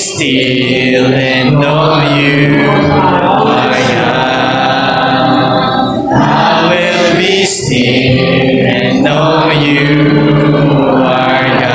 Still and know you are God. I will be still and know you are God.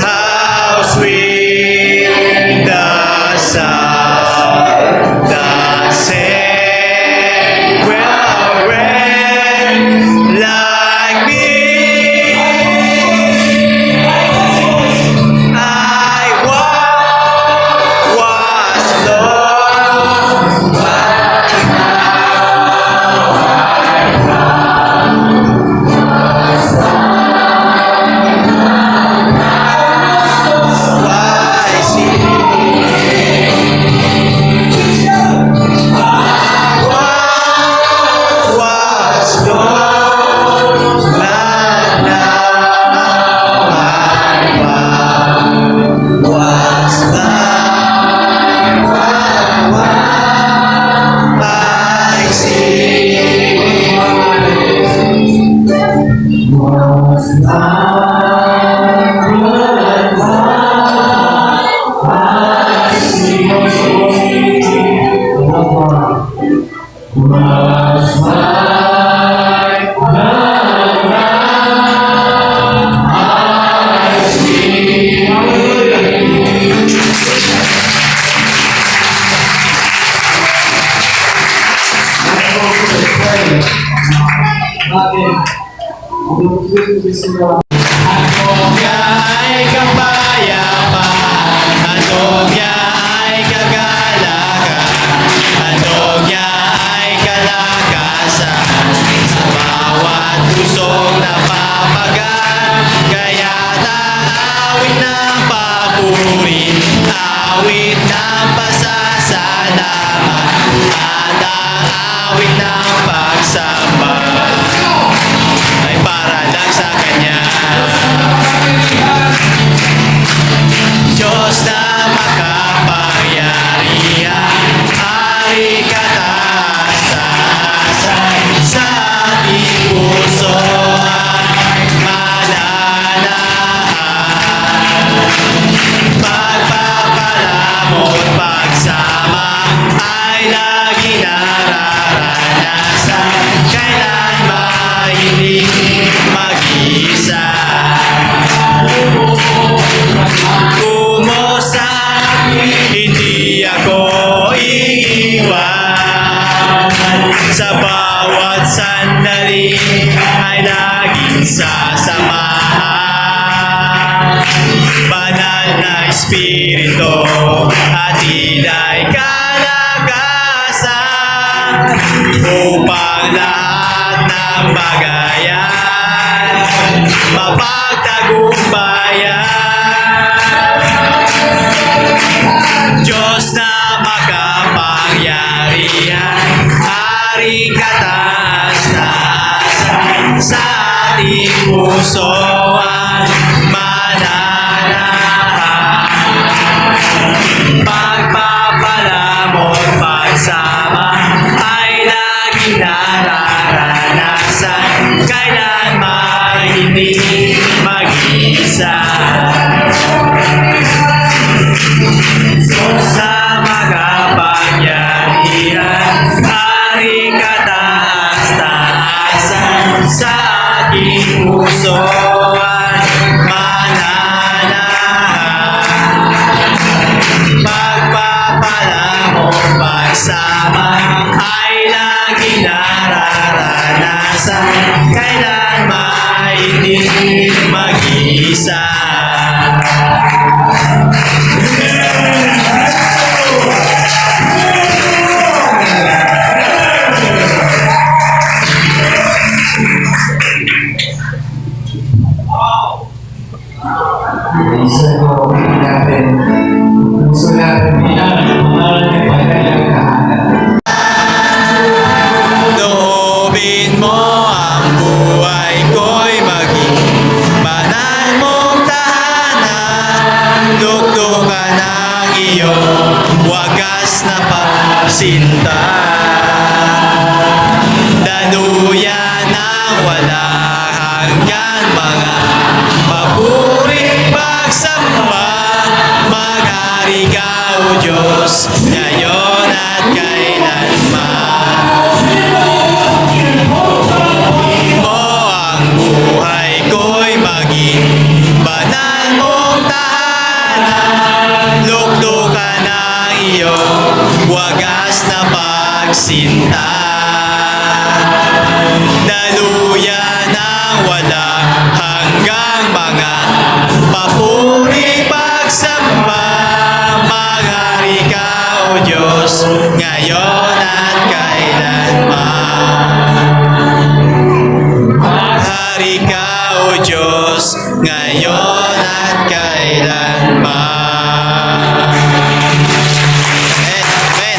How sweet the sound that saved a wretch like me. I was lost, but Handog niya ay kapayapaan, handog niya ay kagalakan, handog niya ay kalakasan, sa bawat pusong napapagan. Kaya't ang awit ng papuri, awit ng pasasalamat, at ang awit ng pagsamba ay para lang sa Kanya. Diyos na makapangyarihan, Hari kataasan sa sasamahan. Banal na Espiritu, hatid ay kalakasan upang lahat ng bagayan mapagtagumpayan. Diyos na makapangyarihan, Hari kataas-taasan, sa ating puso ang mananahan. Pagpapala mo't pagsama ay laging nararanasan, kailanman hindi mag-isa. Sa makapangyarihan, Hari kataas-taasan, sa aking puso ang mananahan. Pagpapala mo't pagsama ay laging nararanasan, kailanman hindi mag-isa. Isa ko natin. Gusto natin bilang mga padalang kahanan. Loobin mo ang buhay ko'y maging banal mong tahanan. Lugdukan ang iyong wagas na pagsinta. Daluyan ang wala hanggan mga maburing pagsamba. Maghari ka, O Diyos, ngayon at kailanman. Mo ang buhay ko'y maging banal mong tahanan. Lugdukan ang iyong wagas na pagsinta. Daluyan ang wala hanggang mga papuri pagsamba. Maghari ka, O Diyos, ngayon at kailanman. Maghari ka, O Diyos, ngayon at kailanman. Amen. Amen.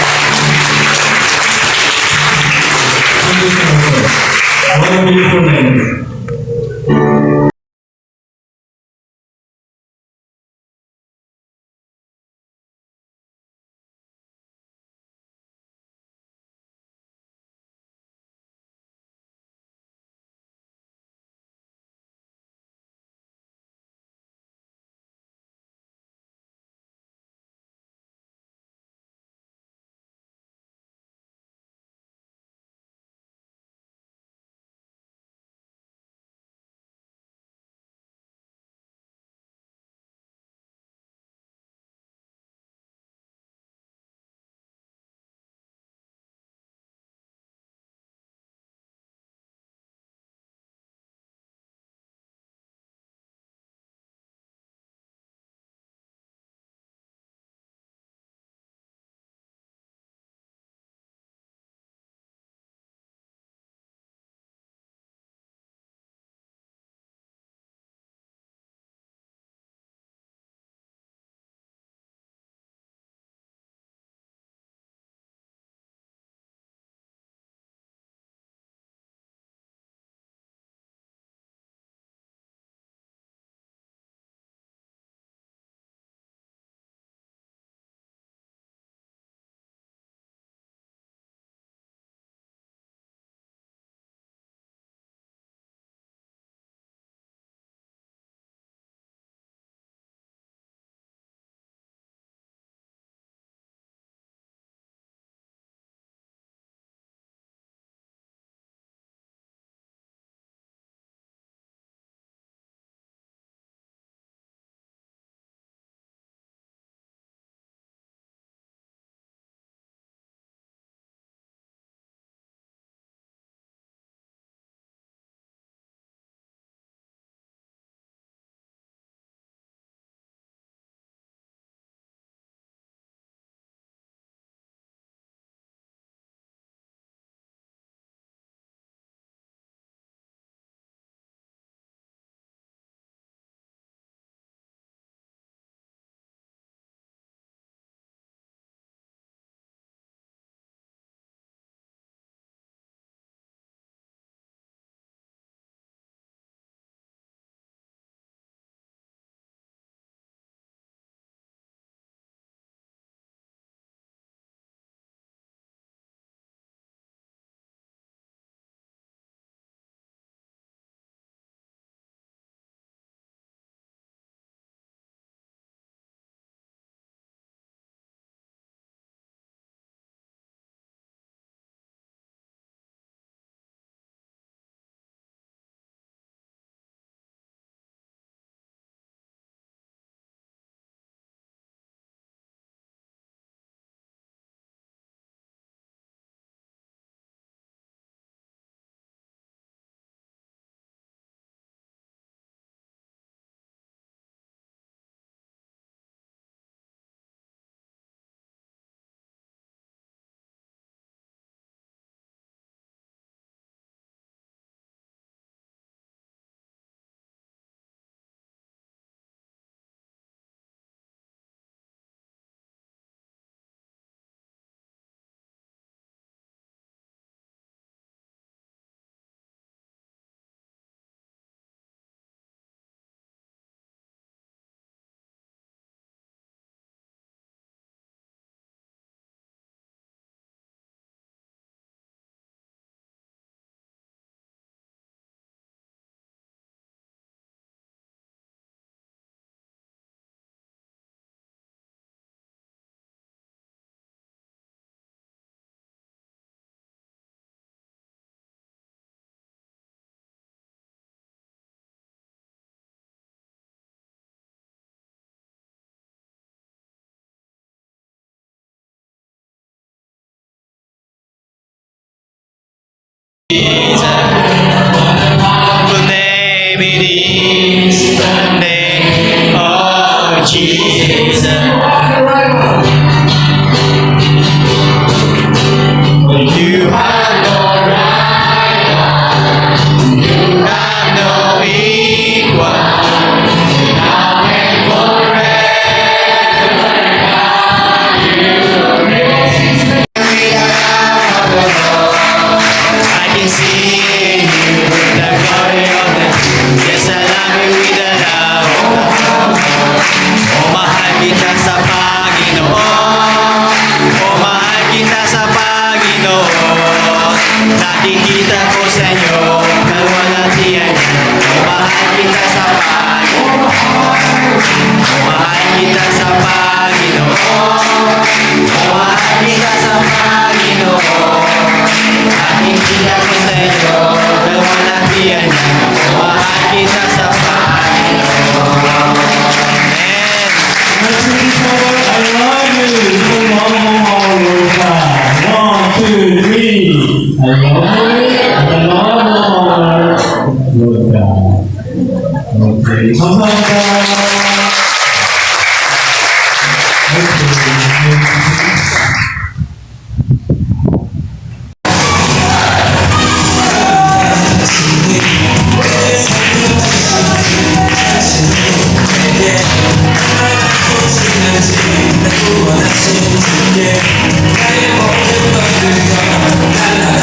Jesus. are the right one. You have no rival. You have no equal. Now and forever. I can see in you the glory of the. Yes, I love you with the love of the. O mahal kita sa Panginoon. O mahal kita sa Panginoon. Nakikita ko sa inyo kalwalhatian niya. O mahal kita sa Panginoon. O mahal kita sa Panginoon. O mahal kita sa Panginoon. Nakikita ko sa inyo kalwalhatian niya. O mahal kita sa Panginoon. Amen. Let's reach forward. I love you. Come on, one, two, three. I love you. I love you. Good God. Okay. 감사합니다. 나의 모든 것들과 달라